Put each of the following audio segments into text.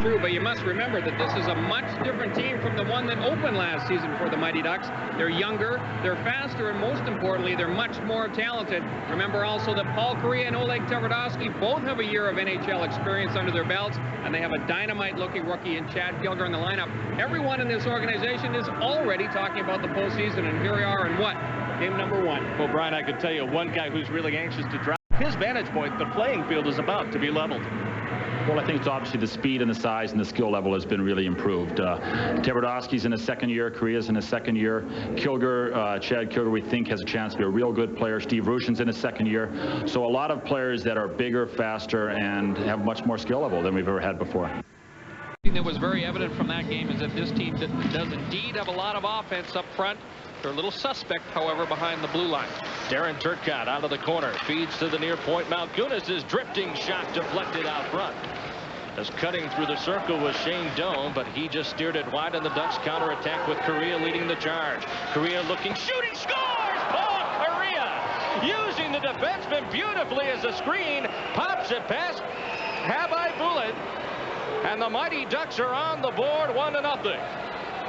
true, but you must remember that this is a much different team from the one that opened last season for the Mighty Ducks. They're younger, they're faster, and most importantly, they're much more talented. Remember also that Paul Kariya and Oleg Tverdovsky both have a year of NHL experience under their belts, and they have a dynamite-looking rookie in Chad Gilger in the lineup. Everyone in this organization is already talking about the postseason, and here we are in what? Game number 1. Well, Brian, I could tell you one guy who's really anxious to drive his vantage point. The playing field is about to be leveled. Well, I think it's obviously the speed and the size and the skill level has been really improved. Tverdovsky's in his second year. Kariya's in his second year. Chad Gilger, we think, has a chance to be a real good player. Steve Rushin's in his second year. So a lot of players that are bigger, faster, and have much more skill level than we've ever had before. That was very evident from that game is that this team does indeed have a lot of offense up front. They're a little suspect, however, behind the blue line. Darren Turcotte out of the corner, feeds to the near point. Malgunas' drifting shot deflected out front. As cutting through the circle was Shane Doan, but he just steered it wide on the Ducks counterattack with Kariya leading the charge. Kariya looking, shooting, scores! Paul Kariya using the defenseman beautifully as a screen, pops it past Habi Bulin, and the Mighty Ducks are on the board 1-0.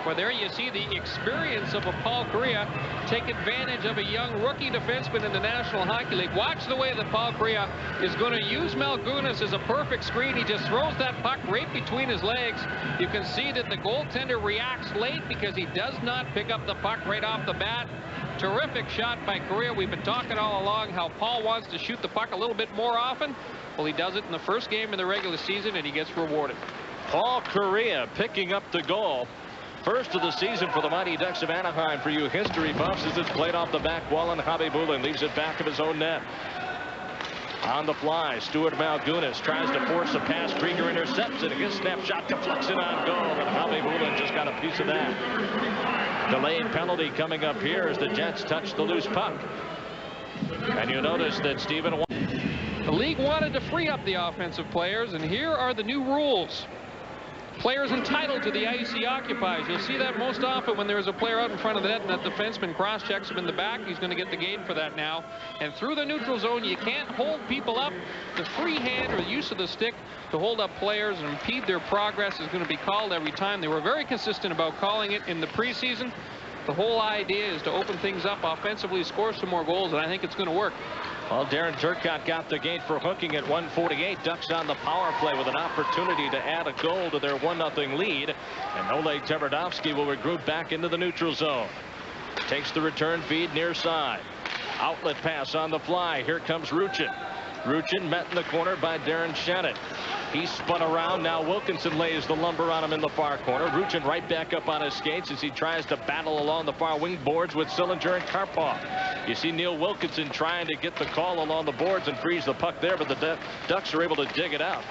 Well, there you see the experience of a Paul Kariya take advantage of a young rookie defenseman in the National Hockey League. Watch the way that Paul Kariya is going to use Malgunas as a perfect screen. He just throws that puck right between his legs. You can see that the goaltender reacts late because he does not pick up the puck right off the bat. Terrific shot by Kariya. We've been talking all along how Paul wants to shoot the puck a little bit more often. Well, he does it in the first game of the regular season, and he gets rewarded. Paul Kariya picking up the goal. First of the season for the Mighty Ducks of Anaheim. For you history buffs, as it's played off the back wall, and Habi Bulin leaves it back of his own net. On the fly, Stuart Malgunas tries to force a pass. Krieger intercepts it. His snapshot deflects it on goal, and Habi Bulin just got a piece of that. Delayed penalty coming up here as the Jets touch the loose puck. And you notice that Stephen... The league wanted to free up the offensive players, and here are the new rules. Players entitled to the ice he occupies. You'll see that most often when there's a player out in front of the net and that defenseman cross-checks him in the back. He's going to get the gain for that now. And through the neutral zone, you can't hold people up. The free hand or the use of the stick to hold up players and impede their progress is going to be called every time. They were very consistent about calling it in the preseason. The whole idea is to open things up offensively, score some more goals, and I think it's going to work. Well, Darren Turcotte got the gate for hooking at 1:48. Ducks on the power play with an opportunity to add a goal to their 1-0 lead. And Oleg Tverdovsky will regroup back into the neutral zone. Takes the return feed near side. Outlet pass on the fly. Here comes Ruchin. Ruchin met in the corner by Darren Shannon. He spun around. Now Wilkinson lays the lumber on him in the far corner. Ruchin right back up on his skates as he tries to battle along the far wing boards with Sillinger and Karpov. You see Neil Wilkinson trying to get the call along the boards and freeze the puck there, but the Ducks are able to dig it out.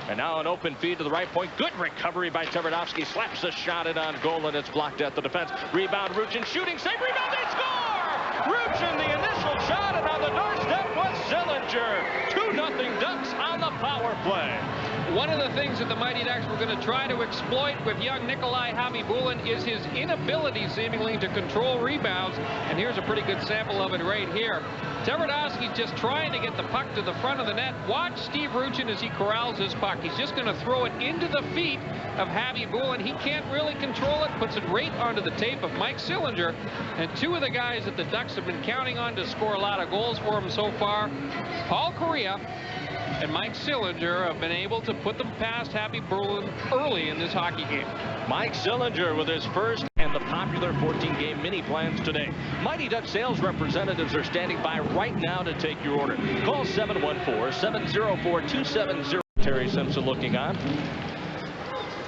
And now an open feed to the right point. Good recovery by Tverdovsky. Slaps a shot in on goal, and it's blocked at the defense. Rebound, Ruchin shooting, save, rebound, they score! Ruchin, the initial shot, and on the doorstep was Sillinger. 2-0 Ducks on the power play. One of the things that the Mighty Ducks were going to try to exploit with young Nikolai Khabibulin is his inability, seemingly, to control rebounds. And here's a pretty good sample of it right here. Tverdovsky's just trying to get the puck to the front of the net. Watch Steve Ruchin as he corrals his puck. He's just going to throw it into the feet of Khabibulin. He can't really control it, puts it right onto the tape of Mike Sillinger. And two of the guys that the Ducks have been counting on to score a lot of goals for him so far, Paul Kariya and Mike Sillinger, have been able to put them past Khabibulin early in this hockey game. Mike Sillinger with his first and the popular 14-game mini plans today. Mighty Duck sales representatives are standing by right now to take your order. Call 714-704-270. Terry Simpson looking on.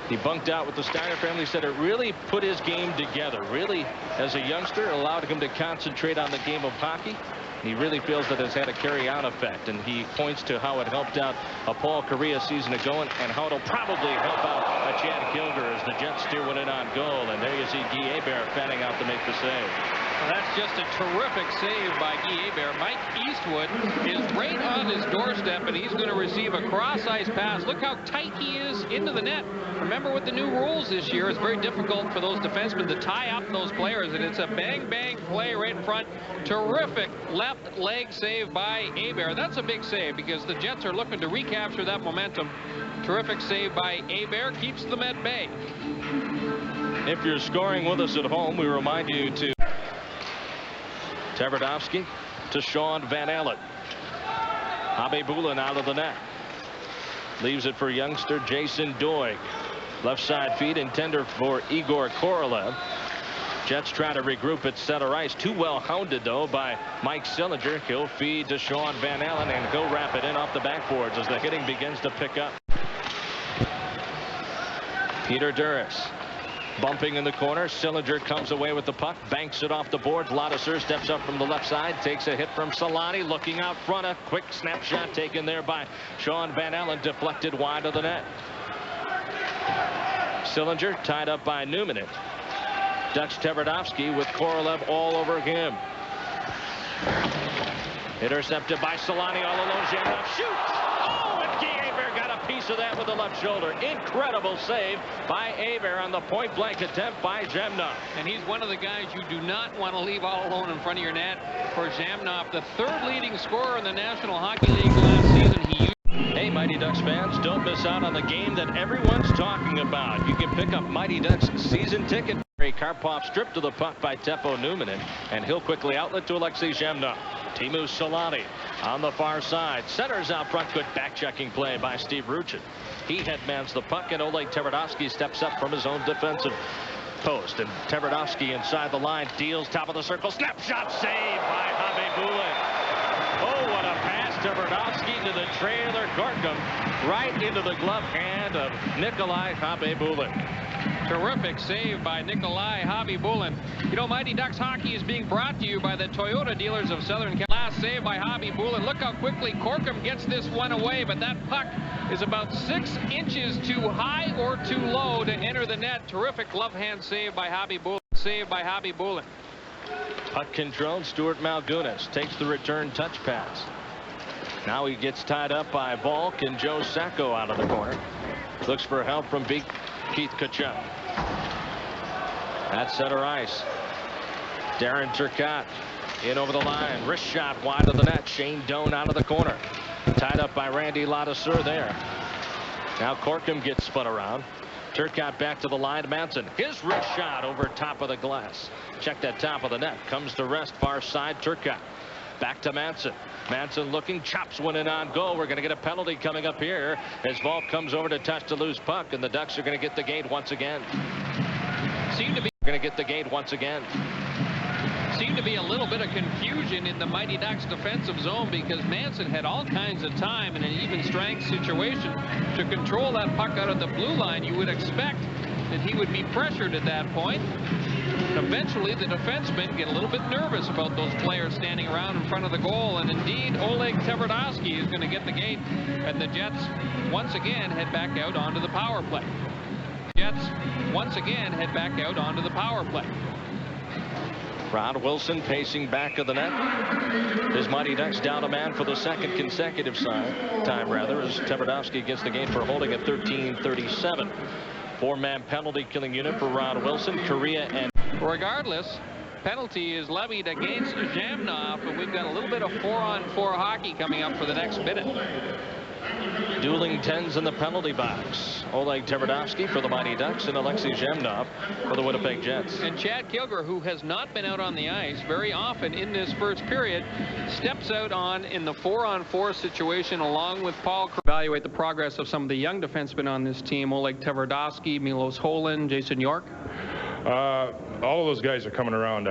He bunked out with the Steiner family, said it really put his game together. Really, as a youngster, allowed him to concentrate on the game of hockey. He really feels that it's had a carry-on effect, and he points to how it helped out a Paul Kariya season ago and how it'll probably help out a Chad Gilger as the Jets steer one in on goal. And there you see Guy Hebert fanning out to make the save. Well, that's just a terrific save by Guy Hebert. Mike Eastwood is right on his doorstep, and he's going to receive a cross-ice pass. Look how tight he is into the net. Remember, with the new rules this year, it's very difficult for those defensemen to tie up those players, and it's a bang-bang play right in front. Terrific left leg save by Hebert. That's a big save because the Jets are looking to recapture that momentum. Terrific save by Hebert, keeps them at bay. If you're scoring with us at home, we remind you to Tverdovsky to Sean Van Allen. Habibulin out of the net. Leaves it for youngster Jason Doig. Left side feed intender for Igor Korolev. Jets try to regroup at center ice. Too well hounded though by Mike Sillinger. He'll feed to Sean Van Allen and he'll wrap it in off the backboards as the hitting begins to pick up. Peter Duras bumping in the corner. Sillinger comes away with the puck, banks it off the boards. Ladouceur steps up from the left side, takes a hit from Solani, looking out front. A quick snapshot taken there by Sean Van Allen, deflected wide of the net. Sillinger tied up by Newman. Ducks Tverdovsky with Korolev all over him. Intercepted by Solani all alone. Zhamnov shoots. Oh, and Hebert got a piece of that with the left shoulder. Incredible save by Hebert on the point blank attempt by Zhamnov. And he's one of the guys you do not want to leave all alone in front of your net. For Zhamnov, the third leading scorer in the National Hockey League last season. Hey, Mighty Ducks fans, don't miss out on the game that everyone's talking about. You can pick up Mighty Ducks season ticket. Karpov stripped to the puck by Teppo Newman, and he'll quickly outlet to Alexei Zhamnov. Teemu Solani on the far side. Centers out front. Good back-checking play by Steve Ruchin. He headmans the puck, and Oleg Tverdovsky steps up from his own defensive post. And Tverdovsky inside the line deals top of the circle. Snapshot save by Habibulin. Oh, what a pass. Tverdovsky to the trailer. Gorkum right into the glove hand of Nikolai Habibulin. Terrific save by Nikolai Habibulin. You know, Mighty Ducks hockey is being brought to you by the Toyota dealers of Southern California. Last save by Habibulin. Look how quickly Gorkum gets this one away, but that puck is about 6 inches too high or too low to enter the net. Terrific glove hand save by Habibulin. Puck control. Stuart Malgunas takes the return touch pass. Now he gets tied up by Volk and Joe Sacco out of the corner. Looks for help from Keith Tkachuk. At center ice. Darren Turcotte in over the line. Wrist shot wide of the net. Shane Doan out of the corner. Tied up by Randy Ladouceur there. Now Gorkum gets spun around. Turcotte back to the line. Manson. His wrist shot over top of the glass. Check that top of the net. Comes to rest far side. Turcotte. Back to Manson. Manson looking, chops one in on goal. We're going to get a penalty coming up here as Volk comes over to touch the loose puck, and the Ducks are going to get the gate once again. Seem to be a little bit of confusion in the Mighty Ducks defensive zone because Manson had all kinds of time in an even strength situation to control that puck out of the blue line. You would expect that he would be pressured at that point. Eventually, the defensemen get a little bit nervous about those players standing around in front of the goal, and indeed, Oleg Tverdovsky is going to get the gate, and the Jets once again head back out onto the power play. Ron Wilson pacing back of the net. His Mighty Ducks down a man for the second consecutive time as Tverdovsky gets the game for holding at 13:37. 4-man penalty killing unit for Ron Wilson. Korea and regardless, penalty is levied against Zhamnov, and we've got a little bit of 4-on-4 hockey coming up for the next minute. Dueling 10s in the penalty box. Oleg Tverdovsky for the Mighty Ducks and Alexei Zhamnov for the Winnipeg Jets. And Chad Kilger, who has not been out on the ice very often in this first period, steps out in the 4-on-4 situation along with Paul. Evaluate the progress of some of the young defensemen on this team. Oleg Tverdovsky, Milos Holin, Jason York. All of those guys are coming around.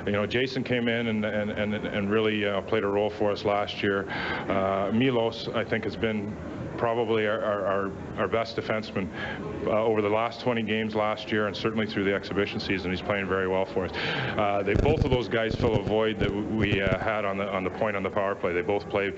You know, Jason came in and really played a role for us last year. Milos, I think, has been probably our best defenseman over the last 20 games last year, and certainly through the exhibition season. He's playing very well for us. Both of those guys fill a void that we had on the point on the power play. They both play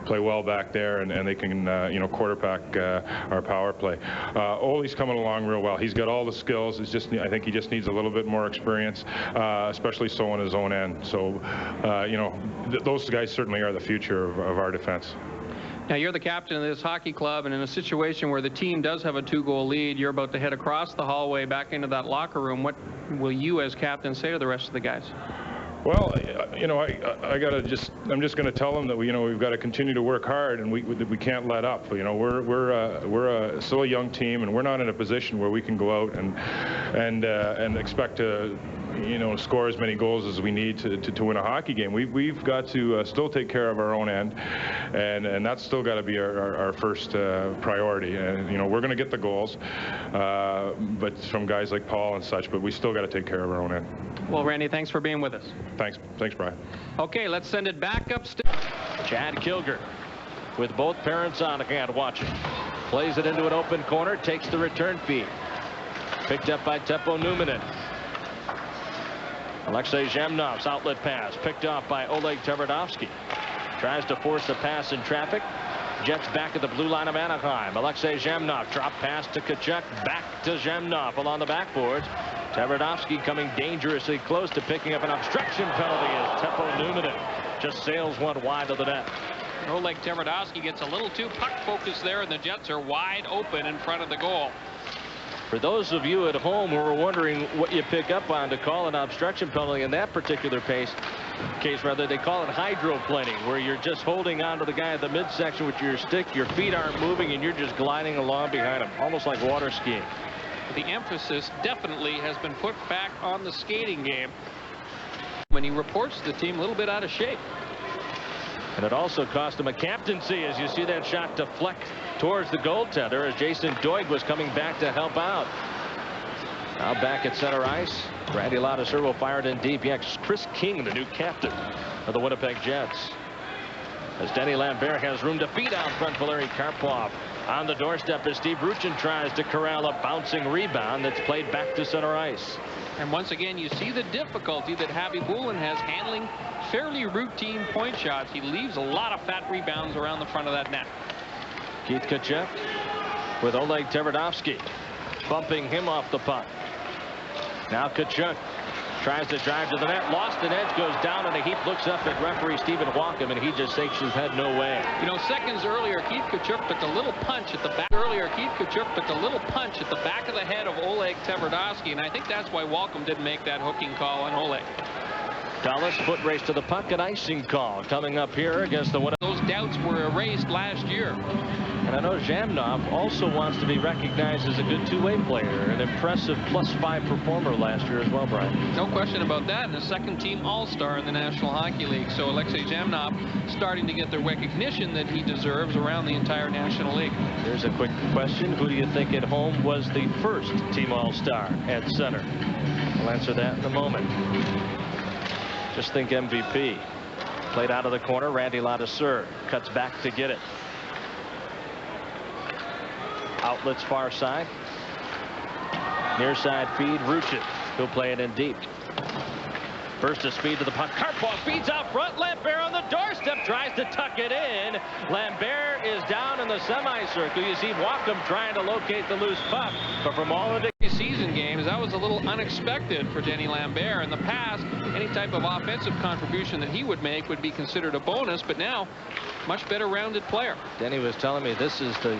well back there, and they can you know, quarterback our power play. Ole's coming along real well. He's got all the skills. It's just, I think he just needs a little bit more experience, especially so on his own end. So you know, those guys certainly are the future of our defense. Now, you're the captain of this hockey club, and in a situation where the team does have a 2-goal lead, you're about to head across the hallway back into that locker room. What will you as captain say to the rest of the guys? Well, you know, I'm just going to tell them that we've got to continue to work hard, and we can't let up. You know, we're still a young team, and we're not in a position where we can go out and expect to score as many goals as we need to win a hockey game. We've got to still take care of our own end, and that's still got to be our first priority. And we're going to get the goals, but from guys like Paul and such. But we still got to take care of our own end. Well, Randy, thanks for being with us. Thanks, Brian. Okay, let's send it back upstairs. Chad Kilger, with both parents on hand watching, plays it into an open corner, takes the return feed, picked up by Teppo Numminen. Alexei Zhemnov's outlet pass picked off by Oleg Tverdovsky. Tries to force the pass in traffic. Jets back at the blue line of Anaheim. Alexei Zhemnov, drop pass to Tkachuk, back to Zhemnov along the backboards. Tverdovsky coming dangerously close to picking up an obstruction penalty as Teppo Numminen just sails one wide of the net. Oleg Tverdovsky gets a little too puck focused there, and the Jets are wide open in front of the goal. For those of you at home who are wondering what you pick up on to call an obstruction penalty in that particular case, they call it hydroplaning, where you're just holding on to the guy at the midsection with your stick, your feet aren't moving, and you're just gliding along behind him, almost like water skiing. The emphasis definitely has been put back on the skating game when he reports the team a little bit out of shape. And it also cost him a captaincy as you see that shot deflect towards the goaltender as Jason Doig was coming back to help out. Now back at center ice. Randy Ladouceur will fire it in deep. Yes, Chris King, the new captain of the Winnipeg Jets. As Denny Lambert has room to feed out front, Valeri Karpov on the doorstep as Steve Ruchin tries to corral a bouncing rebound that's played back to center ice. And once again, you see the difficulty that Khabibulin has handling fairly routine point shots. He leaves a lot of fat rebounds around the front of that net. Keith Tkachuk with Oleg Tverdovsky bumping him off the puck. Now Tkachuk tries to drive to the net, lost an edge, goes down in a heap, looks up at referee Stephen Walkham, and he just shakes his head no way. Seconds earlier, Keith Tkachuk took a little punch at the back. At the back of the head of Oleg Tverdovsky, and I think that's why Walkham didn't make that hooking call on Oleg. Dallas foot race to the puck, an icing call coming up here against the one. Those doubts were erased last year. And I know Zhamnov also wants to be recognized as a good two-way player, an impressive +5 performer last year as well, Brian. No question about that, and a second-team All-Star in the National Hockey League. So Alexei Zhamnov starting to get the recognition that he deserves around the entire National League. Here's a quick question. Who do you think at home was the first team All-Star at center? We'll answer that in a moment. Just think MVP. Played out of the corner. Randy Ladouceur cuts back to get it. Outlets far side. Near side feed. Ruchin. He'll play it in deep. Burst of speed to the puck. Karpov feeds out front. Lambert on the doorstep tries to tuck it in. Lambert is down in the semicircle. You see Walkham trying to locate the loose puck. But from all of the season games, that was a little unexpected for Denny Lambert. In the past, any type of offensive contribution that he would make would be considered a bonus. But now, much better rounded player. Denny was telling me this is the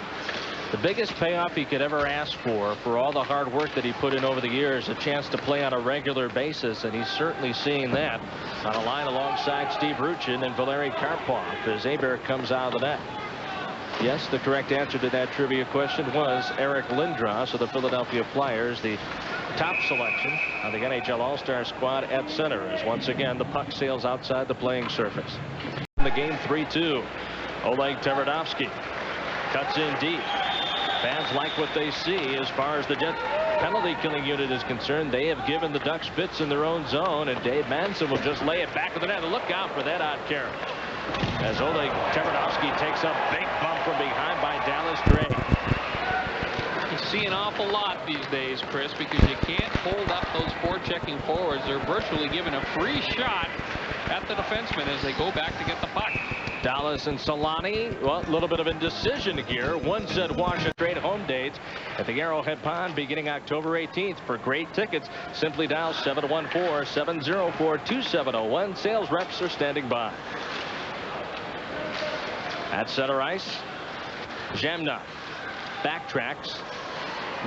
biggest payoff he could ever ask for all the hard work that he put in over the years, a chance to play on a regular basis, and he's certainly seeing that on a line alongside Steve Ruchin and Valeri Karpov as Hebert comes out of the net. Yes, the correct answer to that trivia question was Eric Lindros of the Philadelphia Flyers, the top selection on the NHL All-Star squad at center, as once again the puck sails outside the playing surface. In the game 3-2, Oleg Tverdovsky cuts in deep. Fans like what they see as far as the Jet penalty killing unit is concerned. They have given the Ducks fits in their own zone, and Dave Manson will just lay it back of the net. Look out for that odd carry as Oleg Tverdovsky takes a big bump from behind by Dallas Gray. You see an awful lot these days, Chris, because you can't hold up those forechecking forwards. They're virtually given a free shot at the defenseman as they go back to get the puck. Dallas and Solani, well, a little bit of indecision here. One said Washington straight home dates at the Arrowhead Pond beginning October 18th. For great tickets, simply dial 714-704-2701. Sales reps are standing by. At center ice, Zhamnov backtracks,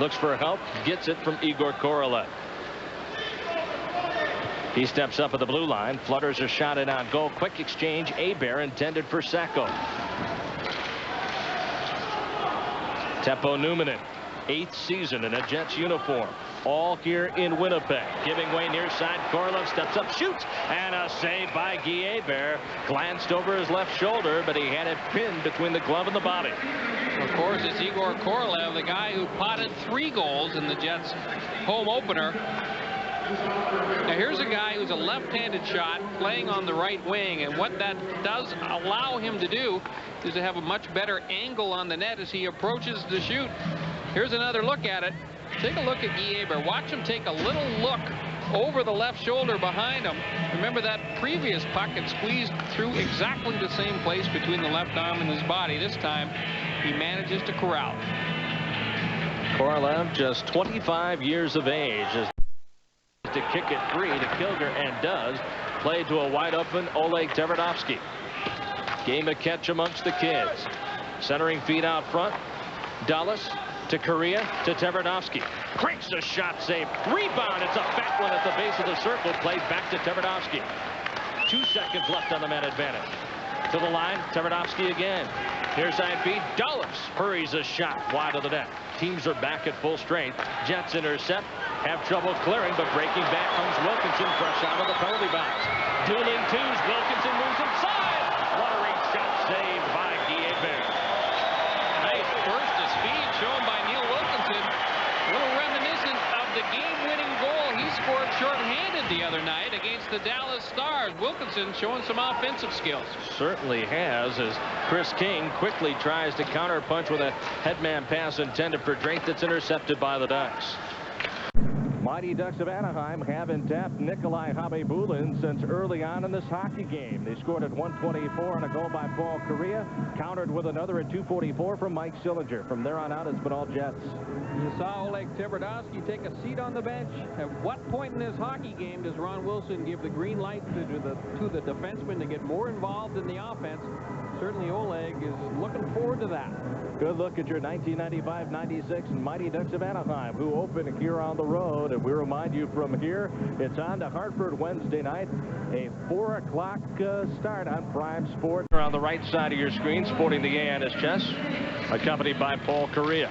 looks for help, gets it from Igor Korolev. He steps up at the blue line, flutters a shot in on goal. Quick exchange. Hebert intended for Sacco. Teppo Numminen, 8th season in a Jets uniform. All here in Winnipeg. Giving way near side. Korolev steps up, shoots, and a save by Guy Hebert. Glanced over his left shoulder, but he had it pinned between the glove and the body. Of course, it's Igor Korolev, the guy who potted 3 goals in the Jets' home opener. Now here's a guy who's a left-handed shot playing on the right wing, and what that does allow him to do is to have a much better angle on the net as he approaches the shoot. Here's another look at it. Take a look at Guy Hebert. Watch him take a little look over the left shoulder behind him. Remember that previous puck had squeezed through exactly the same place between the left arm and his body. This time he manages to corral. Korolev, just 25 years of age, is to kick it free to Kilger, and does. Played to a wide open Oleg Tverdovsky. Game of catch amongst the kids. Centering feed out front. Dulles to Korea to Tverdovsky. Cranks a shot, save. Rebound. It's a fat one at the base of the circle. Played back to Tverdovsky. 2 seconds left on the man advantage. To the line, Tverdovsky again. Near side feed. Dulles hurries a shot wide of the net. Teams are back at full strength. Jets intercept. Have trouble clearing, but breaking back comes Wilkinson, fresh out of the penalty box. Dueling twos. Wilkinson moves inside. Watering shot saved by Guy Hebert. Nice burst of speed shown by Neil Wilkinson. A little reminiscent of the game-winning goal he scored shorthanded the other night against the Dallas Stars. Wilkinson showing some offensive skills. Certainly has, as Chris King quickly tries to counterpunch with a headman pass intended for Drake that's intercepted by the Ducks. Mighty Ducks of Anaheim haven't tapped Nikolai Khabibulin since early on in this hockey game. They scored at 1:24 on a goal by Paul Kariya, countered with another at 2:44 from Mike Sillinger. From there on out, it's been all Jets. You saw Oleg Tverdovsky take a seat on the bench. At what point in this hockey game does Ron Wilson give the green light to the defenseman to get more involved in the offense? Certainly Oleg is looking forward to that. Good look at your 1995-96 Mighty Ducks of Anaheim, who open here on the road. And we remind you from here, it's on to Hartford Wednesday night, a 4 o'clock start on Prime Sports. On the right side of your screen, sporting the ANS chest, accompanied by Paul Kariya.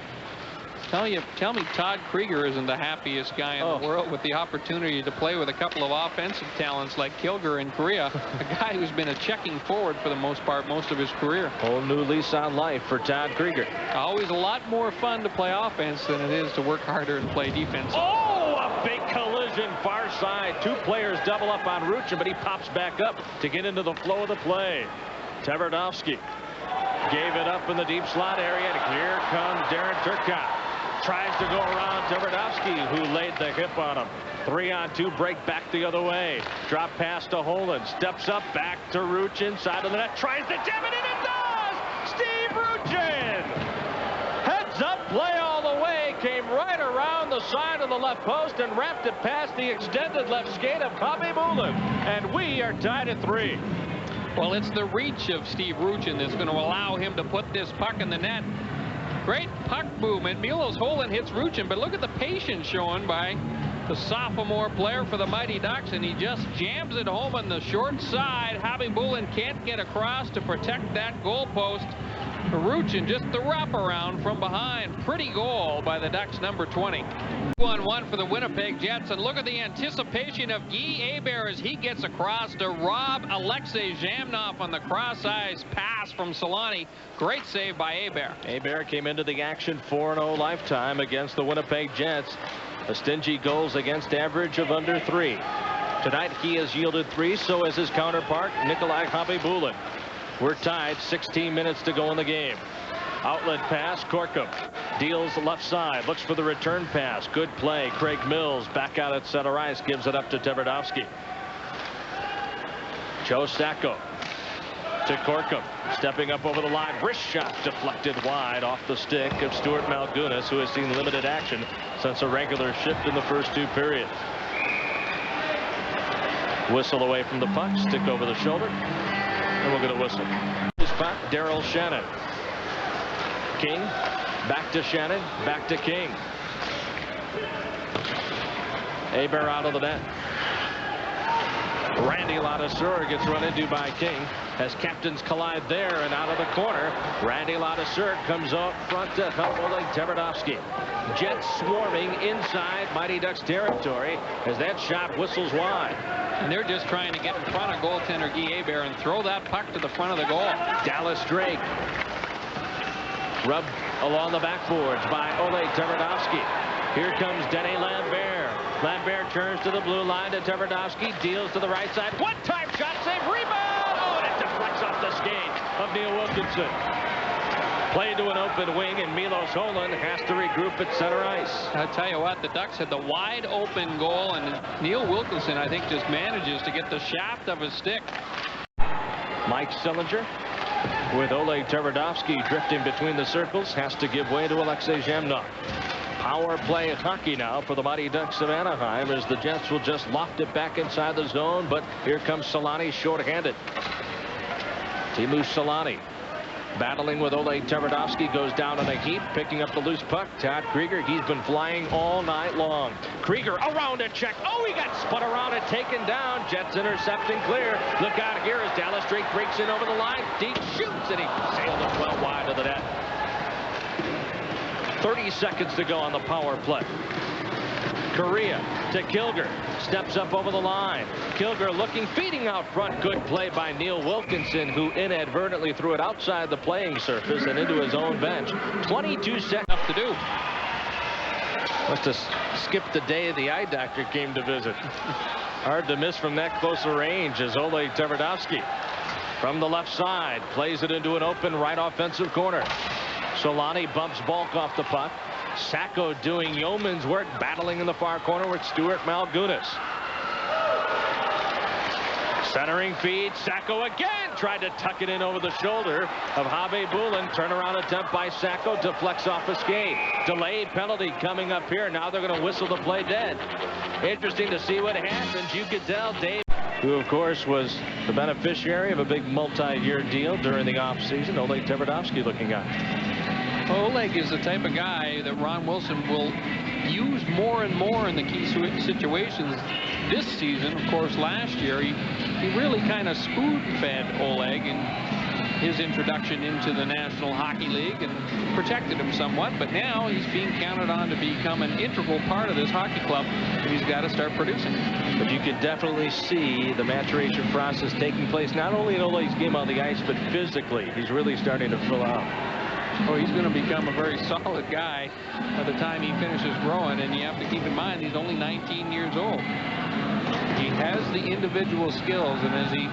Tell me Todd Krieger isn't the happiest guy in the world with the opportunity to play with a couple of offensive talents like Kilger and Korea, a guy who's been a checking forward for the most part most of his career. Whole new lease on life for Todd Krieger. Always a lot more fun to play offense than it is to work harder and play defense. Oh, a big collision far side. 2 players double up on Ruchin, but he pops back up to get into the flow of the play. Tverdovsky gave it up in the deep slot area, and here comes Darren Turcotte. Tries to go around Tverdovsky, who laid the hip on him. 3-on-2 break back the other way. Drop pass to Holland. Steps up back to Ruchin. Side of the net. Tries to jam it in. It does! Steve Ruchin! Heads up play all the way. Came right around the side of the left post and wrapped it past the extended left skate of Khabibulin. And we are tied at 3. Well, it's the reach of Steve Ruchin that's going to allow him to put this puck in the net. Great puck movement. Milos Holland hits Ruchin, but look at the patience shown by the sophomore player for the Mighty Ducks, and he just jams it home on the short side. Khabibulin can't get across to protect that goalpost. Ruchin just the wraparound from behind. Pretty goal by the Ducks, number 20. 1-1 for the Winnipeg Jets, and look at the anticipation of Guy Hebert as he gets across to rob Alexei Zhamnov on the cross-ice pass from Solani. Great save by Hebert. Hebert came into the action 4-0 lifetime against the Winnipeg Jets. A stingy goals against average of under 3. Tonight he has yielded 3, so has his counterpart Nikolai Khabibulin. We're tied, 16 minutes to go in the game. Outlet pass, Corkum deals left side, looks for the return pass. Good play. Craig Mills back out at center ice, gives it up to Tverdovsky. Joe Sacco to Corkum, stepping up over the line. Wrist shot deflected wide off the stick of Stuart Malgunas, who has seen limited action since a regular shift in the first 2 periods. Whistle away from the puck, stick over the shoulder, and we'll get a whistle. Spot, Daryl Shannon. King, back to Shannon, back to King. Hebert out of the net. Randy Ladouceur gets run into by King as captains collide there and out of the corner. Randy Ladouceur comes up front to help Oleg Tverdovsky. Jets swarming inside Mighty Ducks territory as that shot whistles wide. And they're just trying to get in front of goaltender Guy Hebert and throw that puck to the front of the goal. Dallas Drake rubbed along the backboards by Oleg Tverdovsky. Here comes Denny Lambert. Lambert turns to the blue line to Tverdovsky, deals to the right side. One-time shot, save, rebound! Oh, and it deflects off the skate of Neil Wilkinson. Played to an open wing, and Milos Holland has to regroup at center ice. I tell you what, the Ducks had the wide open goal, and Neil Wilkinson, I think, just manages to get the shaft of his stick. Mike Sillinger with Oleg Tverdovsky drifting between the circles, has to give way to Alexei Zhamnov. Power play hockey now for the Mighty Ducks of Anaheim as the Jets will just loft it back inside the zone, but here comes Solani shorthanded. Teemu Solani battling with Oleg Tverdovsky, goes down in a heap, picking up the loose puck. Todd Krieger, he's been flying all night long. Krieger around a check. Oh, he got spun around and taken down. Jets intercepting clear. Look out here as Dallas Drake breaks in over the line. Deep shoots, and he sailed it well wide of the net. 30 seconds to go on the power play. Correa to Kilger. Steps up over the line. Kilger looking, feeding out front. Good play by Neil Wilkinson, who inadvertently threw it outside the playing surface and into his own bench. 22 seconds left to do. Must have skipped the day the eye doctor came to visit. Hard to miss from that closer range as Oleg Tverdovsky from the left side plays it into an open right offensive corner. Solani bumps Balk off the puck. Sacco doing yeoman's work, battling in the far corner with Stuart Malgunas. Centering feed. Sacco again tried to tuck it in over the shoulder of Habe Bulin. Turnaround attempt by Sacco, deflects off a skate. Delayed penalty coming up here. Now they're going to whistle the play dead. Interesting to see what happens. You could tell Dave, who of course was the beneficiary of a big multi-year deal during the offseason. Oleg Tverdovsky looking up. Oleg is the type of guy that Ron Wilson will use more and more in the key situations this season. Of course, last year he really kind of spoon-fed Oleg in his introduction into the National Hockey League and protected him somewhat. But now he's being counted on to become an integral part of this hockey club, and he's got to start producing. But you could definitely see the maturation process taking place not only in Oleg's game on the ice, but physically. He's really starting to fill out. Oh, he's going to become a very solid guy by the time he finishes growing, and you have to keep in mind he's only 19 years old. He has the individual skills, and as he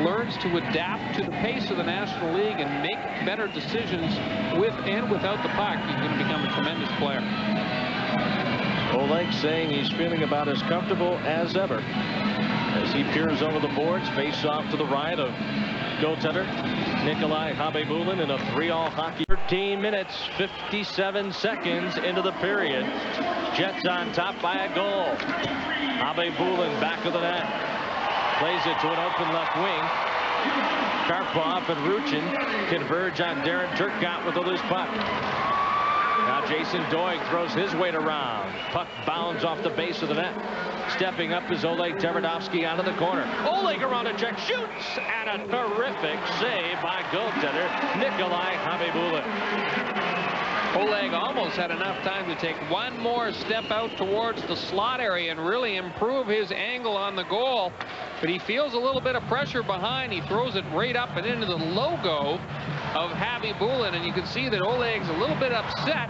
learns to adapt to the pace of the National League and make better decisions with and without the puck, he's going to become a tremendous player. Oleg saying he's feeling about as comfortable as ever as he peers over the boards, face off to the right of goaltender Nikolai Habe-Bulin in a 3-all hockey. 13 minutes, 57 seconds into the period. Jets on top by a goal. Habe-Bulin back of the net. Plays it to an open left wing. Karpov and Ruchin converge on Darren Turcotte with a loose puck. Now Jason Doig throws his weight around. Puck bounds off the base of the net. Stepping up is Oleg Tverdovsky out of the corner. Oleg around a check, shoots, and a terrific save by goaltender Nikolai Habe-Bulin. Oleg almost had enough time to take one more step out towards the slot area and really improve his angle on the goal. But he feels a little bit of pressure behind. He throws it right up and into the logo of Habe-Bulin, and you can see that Oleg's a little bit upset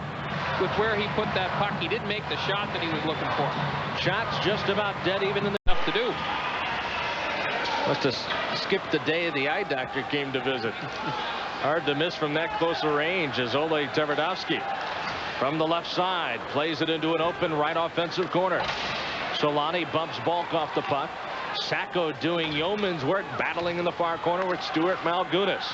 with where he put that puck. He didn't make the shot that he was looking for. Shot's just about dead, even in the enough to do. Must have skipped the day the eye doctor came to visit. Hard to miss from that closer range as Oleg Tverdovsky from the left side plays it into an open right offensive corner. Solani bumps Balk off the puck. Sacco doing yeoman's work, battling in the far corner with Stuart Malgunas.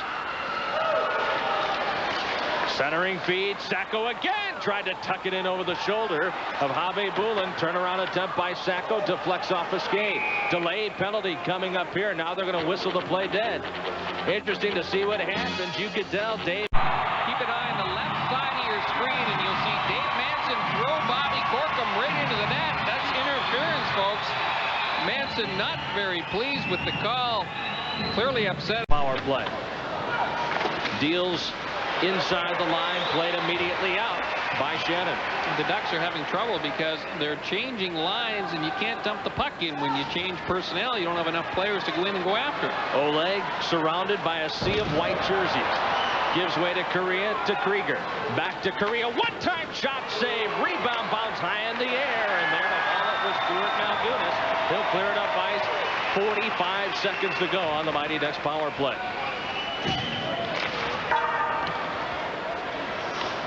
Centering feed. Sacco again tried to tuck it in over the shoulder of Habe-Bulin. Turnaround attempt by Sacco, deflects off a skate. Delayed penalty coming up here. Now they're going to whistle the play dead. Interesting to see what happens. You could tell Dave. Keep an eye on the left side of your screen, and you'll see Dave Manson throw Bobby Corkum right into the net. That's interference, folks. Manson Manson not very pleased with the call. Clearly upset. Power play. Deals inside the line, played immediately out by Shannon. The Ducks are having trouble because they're changing lines, and you can't dump the puck in. When you change personnel, you don't have enough players to go in and go after. Oleg surrounded by a sea of white jerseys. Gives way to Korea, to Krieger. Back to Korea. One-time shot save. Rebound bounce high in the air. And there the ball up was Stuart Malgunas. He'll clear it up ice. 45 seconds to go on the Mighty Ducks power play.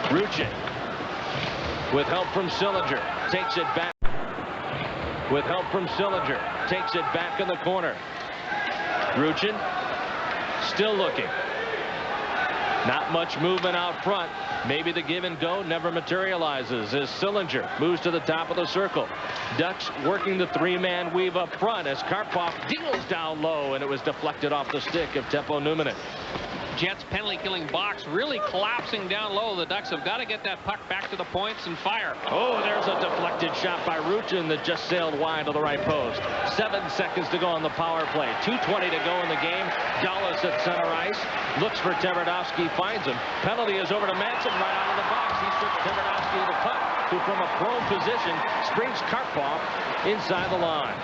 Ruchin, with help from Sillinger, takes it back. With help from Sillinger, takes it back in the corner. Ruchin, still looking. Not much movement out front. Maybe the give and go never materializes as Sillinger moves to the top of the circle. Ducks working the three-man weave up front as Karpov deals down low, and it was deflected off the stick of Teppo Numminen. Jets penalty-killing box really collapsing down low. The Ducks have got to get that puck back to the points and fire. Oh, there's a deflected shot by Ruchin that just sailed wide to the right post. 7 seconds to go on the power play. 2:20 to go in the game. Dallas at center ice. Looks for Tverdovsky, finds him. Penalty is over to Manson right out of the box. He strips Tverdovsky the puck, who from a prone position springs Karpov inside the line.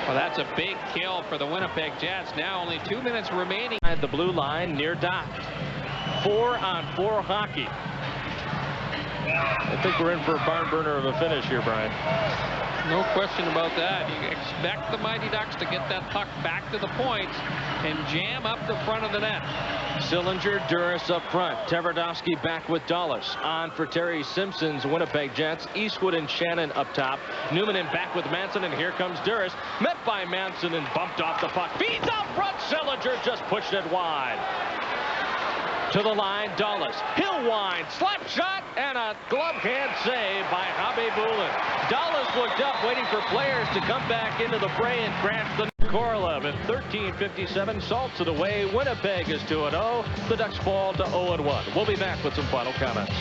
Well, that's a big kill for the Winnipeg Jets. Now only 2 minutes remaining. At the blue line near Doc. 4-on-4 hockey. I think we're in for a barn burner of a finish here, Brian. No question about that. You expect the Mighty Ducks to get that puck back to the points and jam up the front of the net. Sillinger, Duras up front. Tverdovsky back with Dallas. On for Terry Simpson's Winnipeg Jets. Eastwood and Shannon up top. Numminen back with Manson, and here comes Duras. Met by Manson and bumped off the puck. Feeds out front. Sillinger just pushed it wide. To the line, Dallas. He'll wind. Slap shot and a glove hand save by Javi Bulin. Dallas looked up, waiting for players to come back into the fray and crash the Korolev. And 13:57 salts it away. Winnipeg is 2-0. The Ducks fall to 0-1. We'll be back with some final comments.